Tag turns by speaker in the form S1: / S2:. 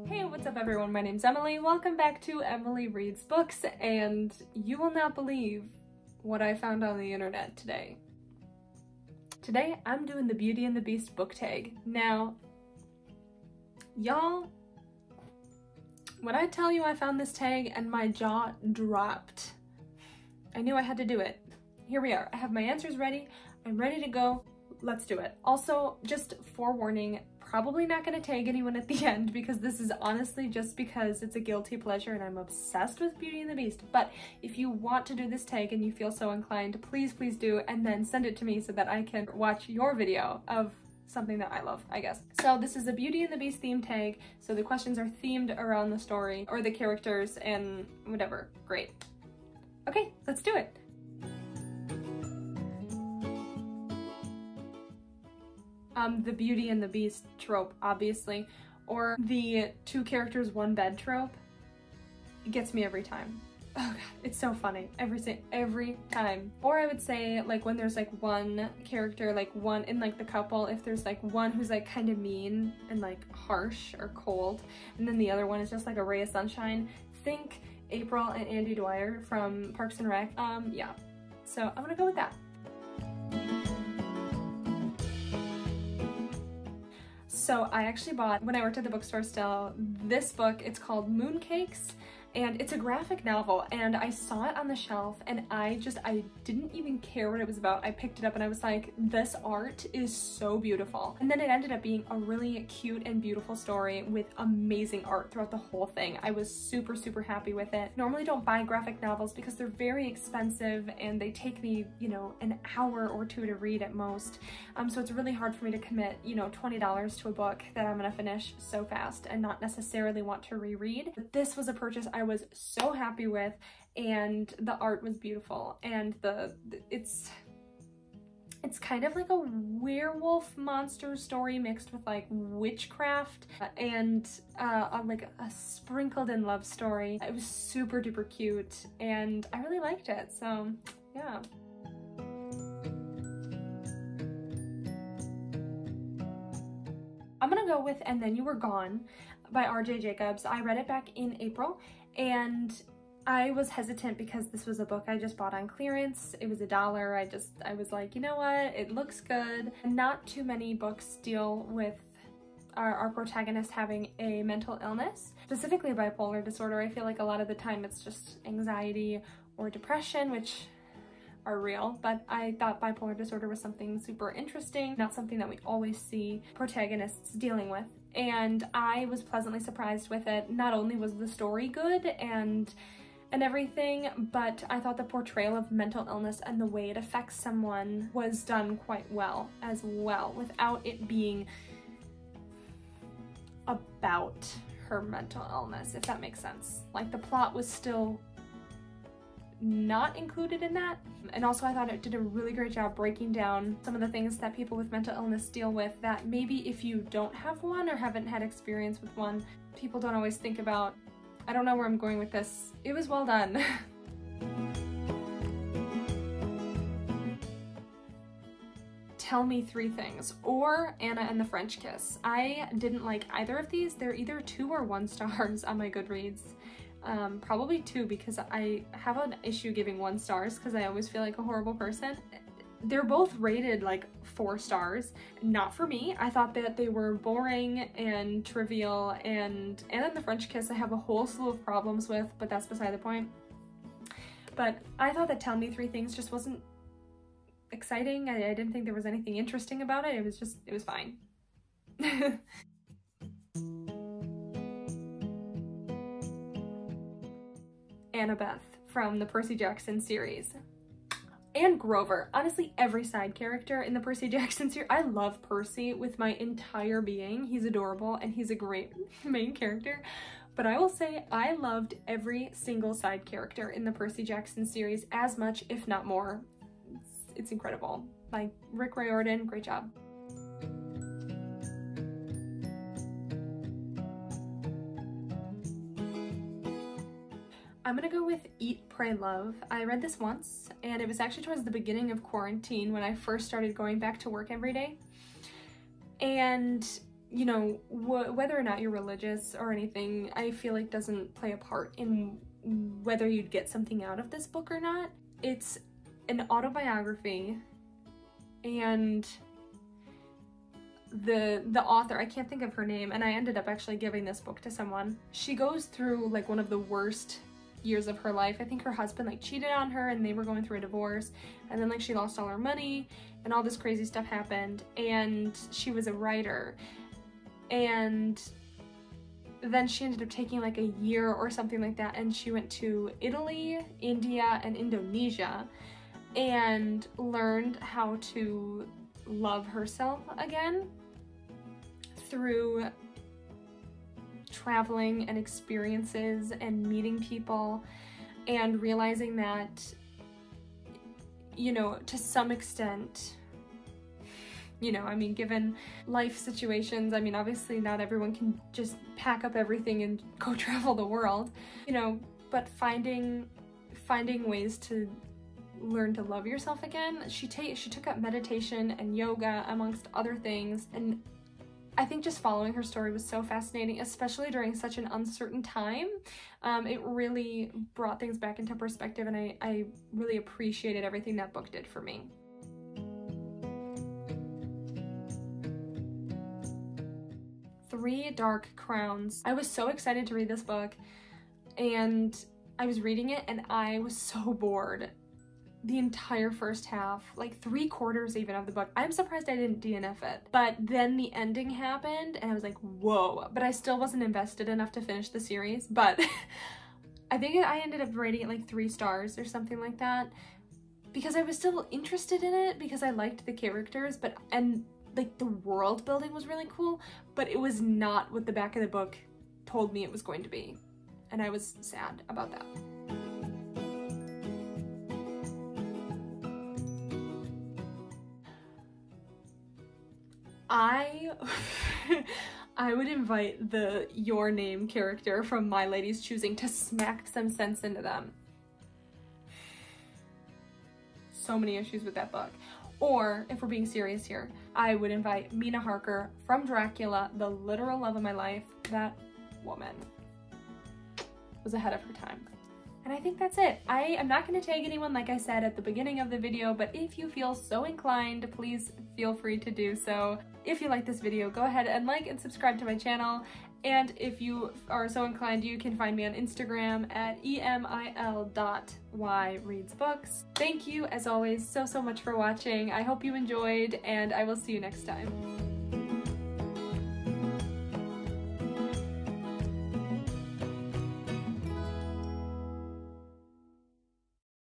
S1: Hey, what's up everyone? My name's Emily. Welcome back to Emily Reads Books, and you will not believe what I found on the internet today. Today, I'm doing the Beauty and the Beast book tag. Now, y'all, when I tell you I found this tag and my jaw dropped, I knew I had to do it. Here we are. I have my answers ready. I'm ready to go. Let's do it. Also, just forewarning, probably not going to tag anyone at the end because this is honestly just because it's a guilty pleasure and I'm obsessed with Beauty and the Beast. But if you want to do this tag and you feel so inclined, please do, and then send it to me so that I can watch your video of something that I love, I guess. So this is a Beauty and the Beast theme tag, so the questions are themed around the story or the characters and whatever. Great. Okay, let's do it. The Beauty and the Beast trope, obviously, or the 2 characters, 1 bed trope. It gets me every time. Oh god, it's so funny every time. Or I would say, like, when there's like one character, like one in like the couple, if there's like one who's like kind of mean and like harsh or cold, and then the other one is just like a ray of sunshine. Think April and Andy Dwyer from Parks and Rec. Yeah, so I'm gonna go with that. So I actually bought, when I worked at the bookstore still, this book. It's called Mooncakes, and it's a graphic novel, and I saw it on the shelf and I didn't even care what it was about. I picked it up and I was like, this art is so beautiful. And then it ended up being a really cute and beautiful story with amazing art throughout the whole thing. I was super happy with it. Normally don't buy graphic novels because they're very expensive and they take me, you know, an hour or 2 to read at most. So it's really hard for me to commit, you know, $20 to a book that I'm gonna finish so fast and not necessarily want to reread. But this was a purchase I was so happy with, and the art was beautiful, and it's kind of like a werewolf monster story mixed with like witchcraft and like a sprinkled in love story. It was super duper cute and I really liked it, so yeah. I'm gonna go with And Then You Were Gone by R.J. Jacobs. I read it back in April and I was hesitant because this was a book I just bought on clearance. It was $1. I was like, you know what, it looks good. Not too many books deal with our protagonist having a mental illness, specifically bipolar disorder. I feel like a lot of the time it's just anxiety or depression, which are real, but I thought bipolar disorder was something super interesting, not something that we always see protagonists dealing with. And I was pleasantly surprised with it. Not only was the story good and everything, but I thought the portrayal of mental illness and the way it affects someone was done quite well as well, without it being about her mental illness, if that makes sense. Like, the plot was still not included in that. And also I thought it did a really great job breaking down some of the things that people with mental illness deal with that maybe if you don't have one or haven't had experience with one, people don't always think about. I don't know where I'm going with this. It was well done. Tell Me 3 Things or Anna and the French Kiss. I didn't like either of these. They're either 2 or 1 stars on my Goodreads. Probably 2 because I have an issue giving 1 stars because I always feel like a horrible person. They're both rated like 4 stars. Not for me. I thought that they were boring and trivial, and Anna and the French Kiss I have a whole slew of problems with, but that's beside the point. But I thought that Tell Me 3 Things just wasn't exciting. I didn't think there was anything interesting about it. It was fine. Annabeth from the Percy Jackson series. And Grover. Honestly, every side character in the Percy Jackson series. I love Percy with my entire being. He's adorable and he's a great main character. But I will say I loved every single side character in the Percy Jackson series as much, if not more. It's incredible. Like, Rick Riordan, great job. I'm gonna go with Eat, Pray, Love. I read this once, and it was actually towards the beginning of quarantine when I first started going back to work every day. And you know, whether or not you're religious or anything, I feel like doesn't play a part in whether you'd get something out of this book or not. It's an autobiography, and the author, I can't think of her name, and I ended up actually giving this book to someone. She goes through like one of the worst years of her life. I think her husband like cheated on her and they were going through a divorce, and then like she lost all her money and all this crazy stuff happened, and she was a writer, and then she ended up taking like a year or something like that, and she went to Italy, India, and Indonesia and learned how to love herself again through traveling and experiences and meeting people, and realizing that, you know, to some extent, you know, I mean, given life situations, I mean, obviously not everyone can just pack up everything and go travel the world, you know, but finding ways to learn to love yourself again. She took up meditation and yoga amongst other things, and I think just following her story was so fascinating, especially during such an uncertain time. It really brought things back into perspective, and I really appreciated everything that book did for me. Three Dark Crowns. I was so excited to read this book, and I was reading it and I was so bored the entire first half, like 3/4 even of the book. I'm surprised I didn't DNF it. But then the ending happened and I was like, whoa, but I still wasn't invested enough to finish the series. But I think I ended up rating it like 3 stars or something like that, because I was still interested in it, because I liked the characters, and like the world building was really cool, but it was not what the back of the book told me it was going to be. And I was sad about that. I would invite the Your Name character from My Lady's Choosing to smack some sense into them. So many issues with that book. Or, if we're being serious here, I would invite Mina Harker from Dracula, the literal love of my life. That woman was ahead of her time. And I think that's it. I am not going to tag anyone, like I said at the beginning of the video, but if you feel so inclined, please feel free to do so. If you like this video, go ahead and like and subscribe to my channel. And if you are so inclined, you can find me on Instagram at emil.yreadsbooks. Thank you, as always, so much for watching. I hope you enjoyed, and I will see you next time.